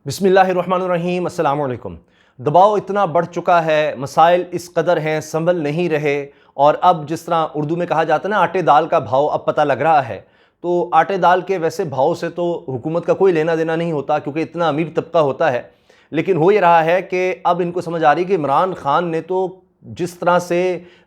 बिस्मिल्लाहिर्रहमानिर्रहीम, अस्सलाम वालेकुम। दबाव इतना बढ़ चुका है, मसाइल इस कदर हैं, संभल नहीं रहे। और अब जिस तरह उर्दू में कहा जाता है ना, आटे दाल का भाव अब पता लग रहा है। तो आटे दाल के वैसे भाव से तो हुकूमत का कोई लेना देना नहीं होता, क्योंकि इतना अमीर तबका होता है। लेकिन हो ये रहा है कि अब इनको समझ आ रही है कि इमरान खान ने तो जिस तरह से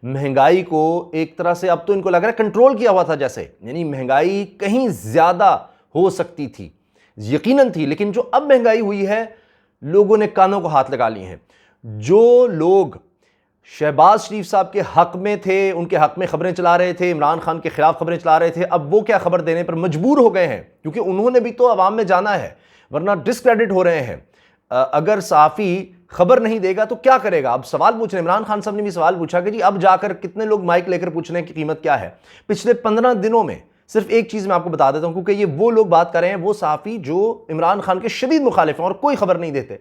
महंगाई को एक तरह से अब तो इनको लग रहा है कंट्रोल किया हुआ था, जैसे यानी महंगाई कहीं ज़्यादा हो सकती थी, यकीनन थी, लेकिन जो अब महंगाई हुई है लोगों ने कानों को हाथ लगा लिए हैं। जो लोग शहबाज शरीफ साहब के हक में थे, उनके हक में खबरें चला रहे थे, इमरान खान के खिलाफ खबरें चला रहे थे, अब वो क्या खबर देने पर मजबूर हो गए हैं, क्योंकि उन्होंने भी तो अवाम में जाना है, वरना डिस्क्रेडिट हो रहे हैं। अगर सहाफ़ी खबर नहीं देगा तो क्या करेगा? अब सवाल पूछ रहे हैं, इमरान खान साहब ने भी सवाल पूछा कि जी अब जाकर कितने लोग माइक लेकर पूछ रहे हैं कि कीमत क्या है। पिछले 15 दिनों में सिर्फ एक चीज़ मैं आपको बता देता हूं, क्योंकि ये वो लोग बात कर रहे हैं, वो सहाफ़ी जो इमरान खान के शदीद मुखालिफ हैं और कोई खबर नहीं देते।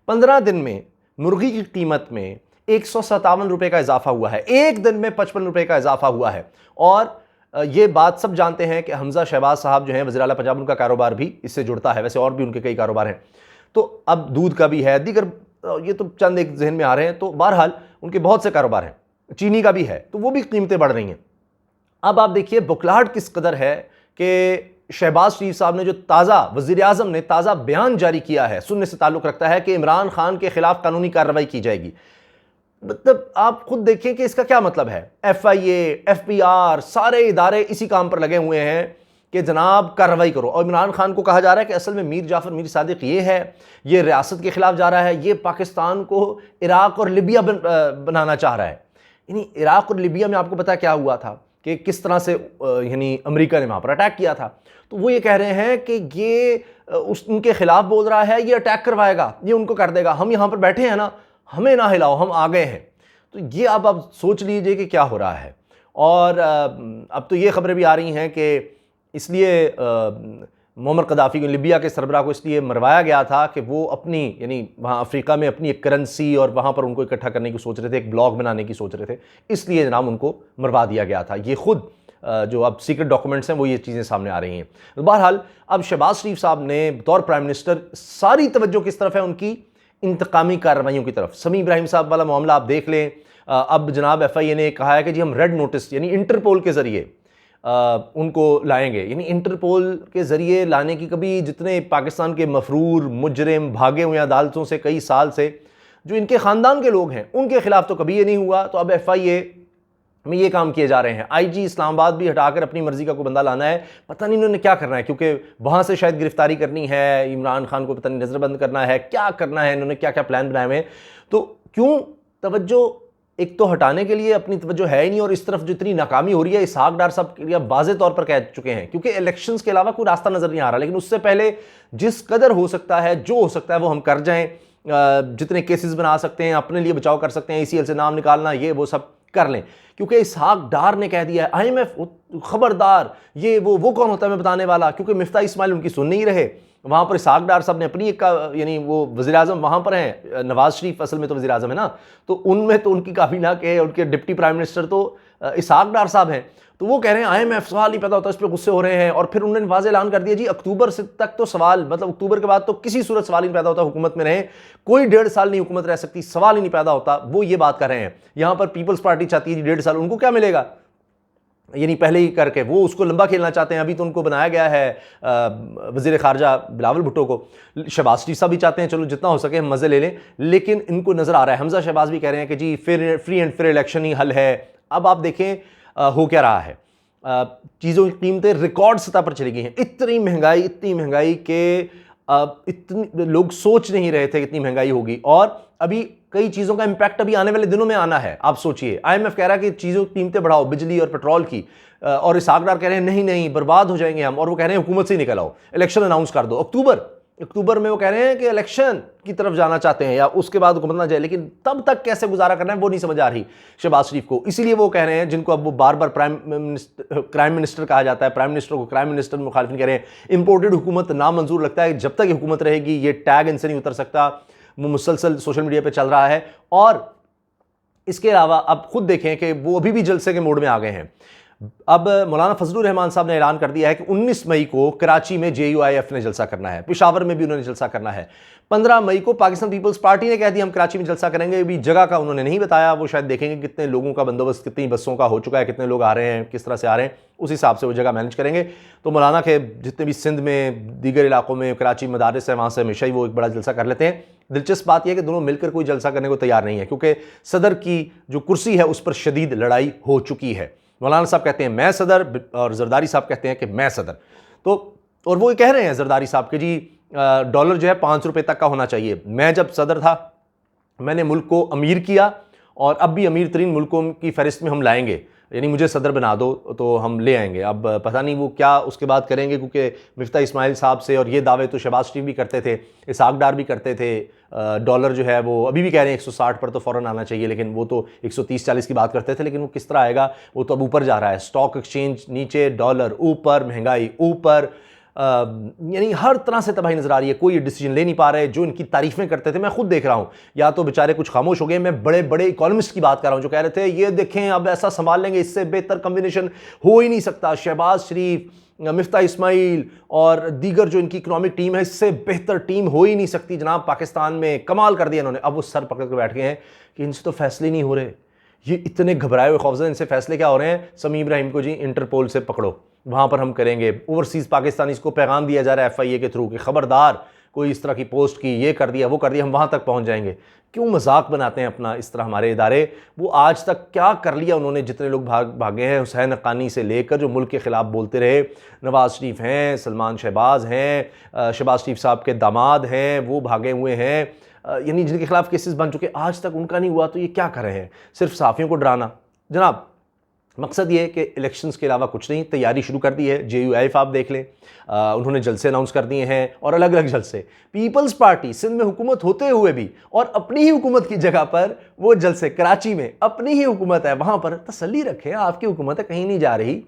15 दिन में मुर्गी की कीमत में 157 रुपये का इजाफा हुआ है, एक दिन में 55 रुपये का इजाफा हुआ है। और ये बात सब जानते हैं कि हमजा शहबाज साहब जो हैं वज़ीर आला पंजाब, उनका कारोबार भी इससे जुड़ता है, वैसे और भी उनके कई कारोबार हैं। तो अब दूध का भी है, दीगर ये तो चंद एक जहन में आ रहे हैं। तो बहरहाल उनके बहुत से कारोबार हैं, चीनी का भी है, तो वो भी कीमतें बढ़ रही हैं। अब आप देखिए बुखलाहट किस कदर है कि शहबाज शरीफ साहब ने जो ताज़ा वज़ीर आज़म ने ताज़ा बयान जारी किया है, सुनने से ताल्लुक़ रखता है कि इमरान खान के खिलाफ कानूनी कार्रवाई की जाएगी। मतलब आप खुद देखिए कि इसका क्या मतलब है। FIA, FBR सारे इदारे इसी काम पर लगे हुए हैं कि जनाब कार्रवाई करो। और इमरान खान को कहा जा रहा है कि असल में मीर जाफ़र मीर सादिक ये है, ये रियासत के खिलाफ जा रहा है, ये पाकिस्तान को इराक़ और लिबिया बनाना चाह रहा है। यानी इराक़ और लिबिया में आपको पता क्या हुआ था कि किस तरह से यानी अमेरिका ने वहाँ पर अटैक किया था। तो वो ये कह रहे हैं कि ये उनके खिलाफ बोल रहा है, ये अटैक करवाएगा, ये उनको कर देगा, हम यहाँ पर बैठे हैं ना, हमें ना हिलाओ, हम आ गए हैं। तो ये अब आप सोच लीजिए कि क्या हो रहा है। और अब तो ये खबरें भी आ रही हैं कि इसलिए मोअम्मर कदाफ़ी को, लिबिया के सरबराह को इसलिए मरवाया गया था कि वो अपनी यानी वहाँ अफ्रीका में अपनी एक करेंसी और वहाँ पर उनको इकट्ठा करने की सोच रहे थे, एक ब्लॉक बनाने की सोच रहे थे, इसलिए जनाब उनको मरवा दिया गया था। ये खुद जो अब सीक्रेट डॉक्यूमेंट्स हैं वो ये चीज़ें सामने आ रही हैं। बहरहाल अब शहबाज शरीफ साहब ने बतौर प्राइम मिनिस्टर सारी तवज्जो किस तरफ है, उनकी इंतकामी कार्रवाइयों की तरफ। समी इब्राहिम साहब वाला मामला आप देख लें। अब जनाब FIA ने कहा है कि जी हम रेड नोटिस यानी इंटरपोल के ज़रिए उनको लाएंगे। यानी इंटरपोल के ज़रिए लाने की, कभी जितने पाकिस्तान के मफरूर मुजरिम भागे हुए अदालतों से कई साल से जो इनके ख़ानदान के लोग हैं उनके खिलाफ तो कभी ये नहीं हुआ। तो अब FIA में ये काम किए जा रहे हैं। IG इस्लामाबाद भी हटाकर अपनी मर्जी का कोई बंदा लाना है, पता नहीं इन्होंने क्या करना है, क्योंकि वहाँ से शायद गिरफ्तारी करनी है, इमरान खान को पता नहीं नज़रबंद करना है, क्या करना है, इन्होंने क्या क्या प्लान बनाए हुए हैं। तो क्यों तवज्जो एक तो हटाने के लिए अपनी तवज्जो है ही नहीं, और इस तरफ जितनी नाकामी हो रही है, इसहाक डार साहब वाज़े तौर पर कह चुके हैं, क्योंकि इलेक्शंस के अलावा कोई रास्ता नज़र नहीं आ रहा। लेकिन उससे पहले जिस कदर हो सकता है, जो हो सकता है वो हम कर जाएं, जितने केसेस बना सकते हैं, अपने लिए बचाव कर सकते हैं, ECL से नाम निकालना, ये वो सब कर लें। क्योंकि इसहाक डार ने कह दिया है, IMF खबरदार, ये वो कौन होता है मैं बताने वाला, क्योंकि मिफ्ता इस्माइल उनकी सुन नहीं रहे। वहाँ पर इसहाक डार साहब ने अपनी एक यानी वो वज़ीर आज़म वहाँ पर हैं, नवाज़ शरीफ असल में तो वज़ीर आज़म है ना, तो उनमें तो उनकी काबीना के उनके डिप्टी प्राइम मिनिस्टर तो इसहाक डार साहब हैं। तो वो कह रहे हैं IMF सवाल नहीं पैदा होता, इस पर गुस्से हो रहे हैं। और फिर उन्होंने वाज़ेह ऐलान कर दिया जी अक्टूबर से तक तो सवाल, मतलब अक्टूबर के बाद तो किसी सूरत सवाल ही नहीं पैदा होता, हुकूमत में रहे, कोई 1.5 साल नहीं हुकूमत रह सकती, सवाल ही नहीं पैदा होता। वो ये बात कर रहे हैं। यहाँ पर पीपल्स पार्टी चाहती है 1.5 साल, उनको क्या मिलेगा, यानी पहले ही करके वो उसको लंबा खेलना चाहते हैं। अभी तो उनको बनाया गया है वज़ीर ख़ारजा बिलावल भुट्टो को, शहबाज शरीफ साहब भी चाहते हैं चलो जितना हो सके हम मज़े ले लें, लेकिन इनको नज़र आ रहा है, हमजा शहबाज भी कह रहे हैं कि जी फ्री एंड फेयर इलेक्शन ही हल है। अब आप देखें हो क्या रहा है, चीज़ों की कीमतें रिकॉर्ड सतह पर चली गई हैं। इतनी महंगाई के इतनी लोग सोच नहीं रहे थे इतनी महंगाई होगी, और अभी कई चीज़ों का इंपैक्ट अभी आने वाले दिनों में आना है। आप सोचिए, IMF कह रहा है कि चीज़ों की कीमतें बढ़ाओ, बिजली और पेट्रोल की, और इसहाक डार कह रहे हैं नहीं नहीं बर्बाद हो जाएंगे हम, और वो कह रहे हैं हुकूमत से निकल आओ, इलेक्शन अनाउंस कर दो। अक्टूबर में वो कह रहे हैं कि इलेक्शन की तरफ जाना चाहते हैं, या उसके बाद हुकूमत ना जाए, लेकिन तब तक कैसे गुजारा करना है वो नहीं समझ आ रही शहबाज शरीफ को। इसीलिए वो कह रहे हैं, जिनको अब वो बार बार क्राइम मिनिस्टर कहा जाता है, प्राइम मिनिस्टर को क्राइम मिनिस्टर मुखालिफिन कह रहे हैं, इंपोर्टेड हुकूमत नामंजूर लगता है, जब तक ये हुकूमत रहेगी ये टैग इनसे नहीं उतर सकता। वो मुसलसल सोशल मीडिया पर चल रहा है। और इसके अलावा अब खुद देखें कि वो अभी भी जलसे के मोड में आ गए हैं। अब मौलाना फजलुर रहमान साहब ने ऐलान कर दिया है कि 19 मई को कराची में JUIF ने जलसा करना है, पेशावर में भी उन्होंने जलसा करना है। 15 मई को पाकिस्तान पीपल्स पार्टी ने कह दिया हम कराची में जलसा करेंगे। अभी जगह का उन्होंने नहीं बताया, वो शायद देखेंगे कितने लोगों का बंदोबस्त, कितनी बसों का हो चुका है, कितने लोग आ रहे हैं, किस तरह से आ रहे हैं, उस हिसाब से वो जगह मैनेज करेंगे। तो मौलाना के जितने भी सिंध में, दीगर इलाकों में, कराची मदारिस है, वहाँ से हमेशा ही वो एक बड़ा जलसा कर लेते हैं। दिलचस्प बात यह है कि दोनों मिलकर कोई जलसा करने को तैयार नहीं है, क्योंकि सदर की जो कुर्सी है उस पर शदीद लड़ाई हो चुकी है। मौलाना साहब कहते हैं मैं सदर, और जरदारी साहब कहते हैं कि मैं सदर। तो और वो ये कह रहे हैं जरदारी साहब कि जी डॉलर जो है 5 रुपये तक का होना चाहिए। मैं जब सदर था मैंने मुल्क को अमीर किया, और अब भी अमीर तरीन मुल्कों की फहरिस्त में हम लाएंगे, यानी मुझे सदर बना दो तो हम ले आएंगे। अब पता नहीं वो क्या उसके बाद करेंगे, क्योंकि मिफ्ता इस्माइल साहब से और ये दावे तो शहबाज शरीफ भी करते थे, इसहाक डार भी करते थे। डॉलर जो है वो अभी भी कह रहे हैं 160 पर तो फ़ौरन आना चाहिए, लेकिन वो तो 130-40 की बात करते थे, लेकिन वो किस तरह आएगा, वो तो अब ऊपर जा रहा है। स्टॉक एक्सचेंज नीचे, डॉलर ऊपर, महंगाई ऊपर, यानी हर तरह से तबाही नजर आ रही है। कोई डिसीजन ले नहीं पा रहे। जो इनकी तारीफें करते थे, मैं खुद देख रहा हूँ, या तो बेचारे कुछ खामोश हो गए। मैं बड़े बड़े इकोनॉमिस्ट की बात कर रहा हूँ जो कह रहे थे ये देखें अब ऐसा संभाल लेंगे, इससे बेहतर कम्बिनेशन हो ही नहीं सकता। शहबाज शरीफ, मिफ्ता इस्माइल और दीगर जो इनकी इकोनॉमिक टीम है, इससे बेहतर टीम हो ही नहीं सकती। जनाब पाकिस्तान में कमाल कर दिया इन्होंने। अब वो सर पकड़ कर बैठ गए हैं कि इनसे तो फैसले नहीं हो रहे। ये इतने घबराए हुए खौफजदा, इनसे फैसले क्या हो रहे हैं? समी इब्राहिम को जी इंटरपोल से पकड़ो, वहाँ पर हम करेंगे। ओवरसीज़ पाकिस्तानीज़ को पैगाम दिया जा रहा है FIA के थ्रू कि खबरदार कोई इस तरह की पोस्ट की, ये कर दिया वो कर दिया, हम वहाँ तक पहुँच जाएंगे। क्यों मजाक बनाते हैं अपना इस तरह हमारे इदारे? वो आज तक क्या कर लिया उन्होंने? जितने लोग भागे हैं, हुसैन हक्कानी से लेकर जो मुल्क के ख़िलाफ़ बोलते रहे, नवाज़ शरीफ हैं, सलमान शहबाज हैं, शहबाज शरीफ साहब के दामाद हैं, वो भागे हुए हैं, यानी जिनके खिलाफ केसेस बन चुके, आज तक उनका नहीं हुआ। तो ये क्या कर रहे हैं? सिर्फ सहाफ़ियों को डराना। जनाब मकसद ये है कि इलेक्शंस के अलावा कुछ नहीं, तैयारी शुरू कर दी है। JUIF आप देख लें, उन्होंने जलसे अनाउंस कर दिए हैं, और अलग अलग जलसे। पीपल्स पार्टी सिंध में हुकूमत होते हुए भी, और अपनी ही हुकूमत की जगह पर वो जलसे, कराची में अपनी ही हुकूमत है, वहाँ पर तसल्ली रखें, आपकी हुकूमत है, कहीं नहीं जा रही,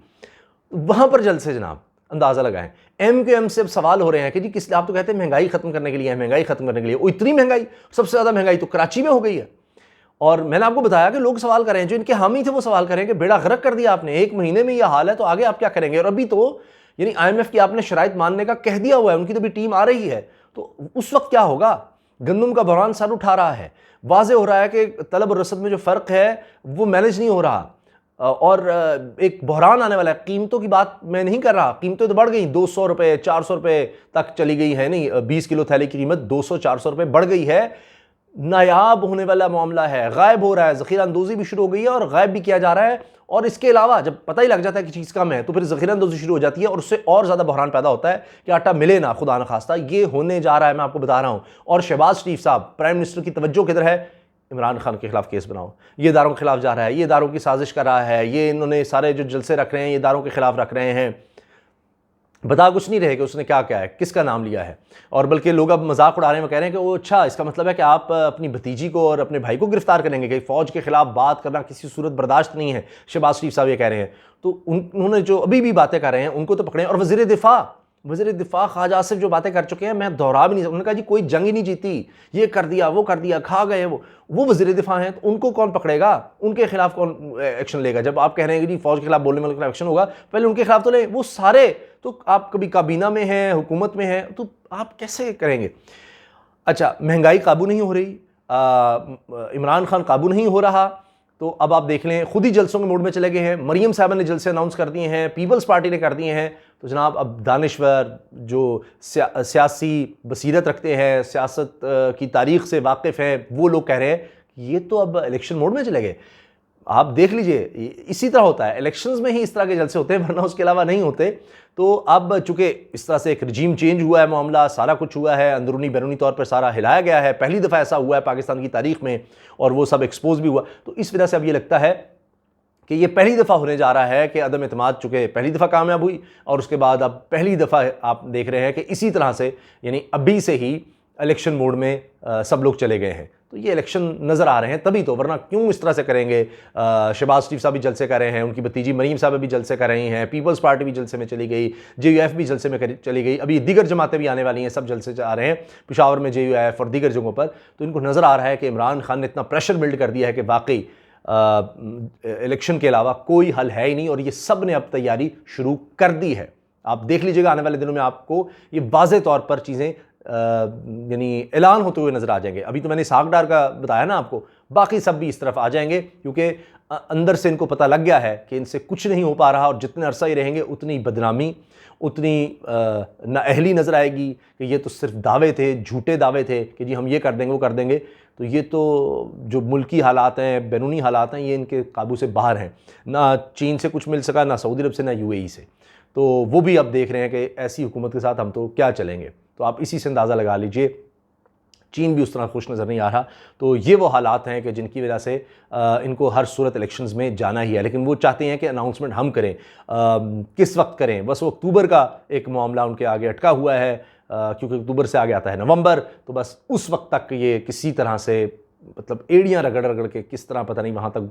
वहाँ पर जलसे। जनाब अंदाज़ा लगाएं। MQM से अब सवाल हो रहे हैं कि जी किस, आप तो कहते हैं महंगाई ख़त्म करने के लिए है, महंगाई ख़त्म करने के लिए। वो इतनी महंगाई, सबसे ज़्यादा महंगाई तो कराची में हो गई है। और मैंने आपको बताया कि लोग सवाल कर रहे हैं, जो इनके हामी थे वो सवाल करें कि बेड़ा गर्क कर दिया आपने, 1 महीने में यह हाल है, तो आगे आप क्या करेंगे? और अभी तो यानी IMF की आपने शराइत मानने का कह दिया हुआ है, उनकी तो भी टीम आ रही है, तो उस वक्त क्या होगा? गंदम का बहरान सर उठा रहा है, वाज़े हो रहा है कि तलब और रसद में जो फ़र्क है वो मैनेज नहीं हो रहा, और एक बहरान आने वाला है। कीमतों की बात मैं नहीं कर रहा, कीमतें तो बढ़ गई, 200 रुपये 400 रुपये तक चली गई है, नहीं 20 किलो थैली की कीमत 200-400 रुपये बढ़ गई है। नायाब होने वाला मामला है, गायब हो रहा है, ज़ख़ीरा अंदोज़ी भी शुरू हो गई है और गायब भी किया जा रहा है। और इसके अलावा जब पता ही लग जाता है कि चीज़ कम है, तो फिर ज़ख़ीरा अंदोज़ी शुरू हो जाती है, और उससे और ज़्यादा बहरान पैदा होता है कि आटा मिले ना, खुदा न खास्ता। ये होने जा रहा है, मैं आपको बता रहा हूँ। और शहबाज शरीफ साहब, प्राइम मिनिस्टर की तवज्जो किधर है? इमरान खान के खिलाफ केस बनाओ, ये इदारों के खिलाफ जा रहा है, ये इदारों की साजिश कर रहा है, ये इन्होंने सारे जो जलसे रख रहे हैं ये इदारों के खिलाफ रख रहे हैं। बता कुछ नहीं रहे कि उसने क्या क्या है, किसका नाम लिया है। और बल्कि लोग अब मजाक उड़ा रहे हैं, वो कह रहे हैं कि वो अच्छा, इसका मतलब है कि आप अपनी भतीजी को और अपने भाई को गिरफ्तार करेंगे, कि फ़ौज के खिलाफ बात करना किसी सूरत बर्दाश्त नहीं है। शहबाज शरीफ साहब ये कह रहे हैं। तो उन्होंने जो अभी भी बातें कर रहे हैं उनको तो पकड़ें। और वज़ीर दिफा ख्वाजा आसिफ जो बातें कर चुके हैं, मैं दोहरा भी नहीं सकता। उन्होंने कहा जी कोई जंग ही नहीं जीती, ये कर दिया वो कर दिया, खा गए वो वज़ीर दिफा हैं, तो उनको कौन पकड़ेगा? उनके खिलाफ कौन एक्शन लेगा? जब आप कह रहे हैं कि जी फौज के खिलाफ बोलने वाले के खिलाफ एक्शन होगा, पहले उनके खिलाफ तो ले। वो सारे तो आप कभी काबीना में हैं, हुकूमत में हैं, तो आप कैसे करेंगे? अच्छा, महंगाई काबू नहीं हो रही, इमरान खान काबू नहीं हो रहा, तो अब आप देख लें खुद ही जलसों के मूड में चले गए हैं। मरीम साहब ने जलसे अनाउंस कर दिए हैं, पीपल्स पार्टी ने कर दिए हैं। तो जनाब अब दानिश्वर जो सियासी बसीरत रखते हैं, सियासत की तारीख से वाकिफ़ हैं, वो लोग कह रहे हैं कि ये तो अब इलेक्शन मोड में चले गए। आप देख लीजिए, इसी तरह होता है, इलेक्शंस में ही इस तरह के जलसे होते हैं, वरना उसके अलावा नहीं होते। तो अब चूँकि इस तरह से एक रजीम चेंज हुआ है, मामला सारा कुछ हुआ है, अंदरूनी बैरूनी तौर पर सारा हिलाया गया है, पहली दफ़ा ऐसा हुआ है पाकिस्तान की तारीख में, और वो सब एक्सपोज भी हुआ। तो इस वजह से अब ये लगता है कि ये पहली दफ़ा होने जा रहा है कि अदम एतमाद चूँकि पहली दफ़ा कामयाब हुई, और उसके बाद अब पहली दफ़ा आप देख रहे हैं कि इसी तरह से यानी अभी से ही इलेक्शन मोड में सब लोग चले गए हैं। तो ये इलेक्शन नज़र आ रहे हैं तभी तो, वरना क्यों इस तरह से करेंगे? शहबाज शरीफ साहब भी जलसे कर रहे हैं, उनकी भतीजी मरीम साहब भी जलसे कर रही हैं, पीपल्स पार्टी भी जलसे में चली गई, JUIF भी जलसे में चली गई, अभी दीगर जमातें भी आने वाली हैं, सब जलसे आ रहे हैं पेशावर में JUIF और दीगर जगहों पर। तो इनको नज़र आ रहा है कि इमरान खान ने इतना प्रेशर बिल्ड कर दिया है कि वाकई इलेक्शन के अलावा कोई हल है ही नहीं, और ये सब ने अब तैयारी शुरू कर दी है। आप देख लीजिएगा आने वाले दिनों में आपको ये वाज़े तौर पर चीज़ें यानी ऐलान होते हुए नजर आ जाएंगे। अभी तो मैंने इसहाक डार का बताया ना आपको, बाकी सब भी इस तरफ आ जाएंगे, क्योंकि अंदर से इनको पता लग गया है कि इनसे कुछ नहीं हो पा रहा, और जितने अरसा ही रहेंगे उतनी बदनामी, उतनी नाअहली नज़र आएगी कि ये तो सिर्फ दावे थे, झूठे दावे थे कि जी हम ये कर देंगे वो कर देंगे। तो ये तो जो मुल्की हालात हैं, बैरूनी हालात हैं, ये इनके काबू से बाहर हैं। ना चीन से कुछ मिल सका, ना सऊदी अरब से, ना यूएई से। तो वो भी अब देख रहे हैं कि ऐसी हुकूमत के साथ हम तो क्या चलेंगे। तो आप इसी से अंदाज़ा लगा लीजिए, चीन भी उस तरह खुश नज़र नहीं आ रहा। तो ये वो हालात हैं कि जिनकी वजह से इनको हर सूरत इलेक्शंस में जाना ही है, लेकिन वो चाहते हैं कि अनाउंसमेंट हम करें। किस वक्त करें? बस वो अक्टूबर का एक मामला उनके आगे अटका हुआ है, क्योंकि अक्टूबर से आगे आता है नवंबर, तो बस उस वक्त तक ये किसी तरह से मतलब एड़ियाँ रगड़ रगड़ के किस तरह पता नहीं वहाँ तक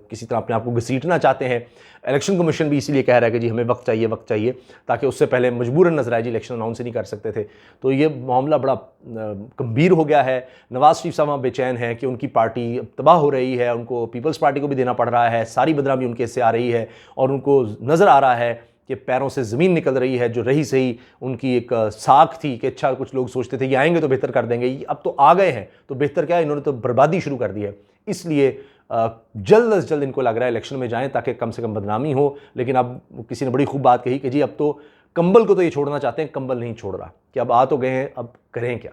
किसी तरह अपने आप को घसीटना चाहते हैं। इलेक्शन कमीशन भी इसीलिए कह रहा है कि जी हमें वक्त चाहिए, ताकि उससे पहले मजबूरन नजर आए जी इलेक्शन अनाउंस ही नहीं कर सकते थे। तो ये मामला बड़ा गंभीर हो गया है। नवाज शरीफ साहब बेचैन है कि उनकी पार्टी अब तबाह हो रही है, उनको पीपल्स पार्टी को भी देना पड़ रहा है, सारी बदनामी उनके से आ रही है, और उनको नज़र आ रहा है कि पैरों से ज़मीन निकल रही है। जो रही सही उनकी एक साख थी कि अच्छा, कुछ लोग सोचते थे कि आएंगे तो बेहतर कर देंगे, अब तो आ गए हैं तो बेहतर क्या है, इन्होंने तो बर्बादी शुरू कर दी है। इसलिए जल्द अज जल्द इनको लग रहा है इलेक्शन में जाएं ताकि कम से कम बदनामी हो। लेकिन अब किसी ने बड़ी खूब बात कही कि जी अब तो कंबल को तो ये छोड़ना चाहते हैं, कंबल नहीं छोड़ रहा, कि अब आ तो गए हैं, अब करें क्या।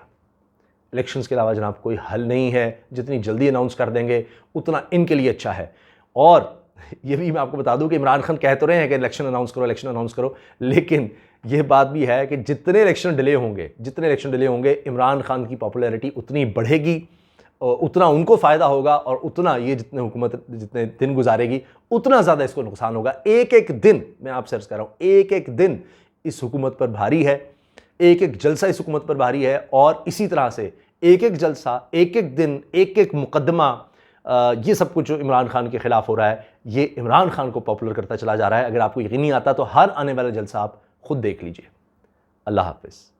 इलेक्शंस के अलावा जनाब कोई हल नहीं है, जितनी जल्दी अनाउंस कर देंगे उतना इनके लिए अच्छा है। और ये भी मैं आपको बता दूं कि इमरान खान कह तो रहे हैं कि इलेक्शन अनाउंस करो, लेकिन ये बात भी है कि जितने इलेक्शन डिले होंगे इमरान खान की पॉपुलैरिटी उतनी बढ़ेगी, उतना उनको फ़ायदा होगा, और उतना ये जितने दिन गुजारेगी उतना ज़्यादा इसको नुकसान होगा। एक एक दिन, मैं आपसे अर्ज़ कर रहा हूँ, एक एक दिन इस हुकूमत पर भारी है, एक एक जलसा इस हुकूमत पर भारी है, और इसी तरह से एक एक जलसा, एक एक दिन, एक एक मुकदमा, ये सब कुछ जो इमरान खान के ख़िलाफ़ हो रहा है, ये इमरान खान को पॉपुलर करता चला जा रहा है। अगर आपको यकीन नहीं आता तो हर आने वाला जलसा आप खुद देख लीजिए। अल्लाह हाफ़िज़।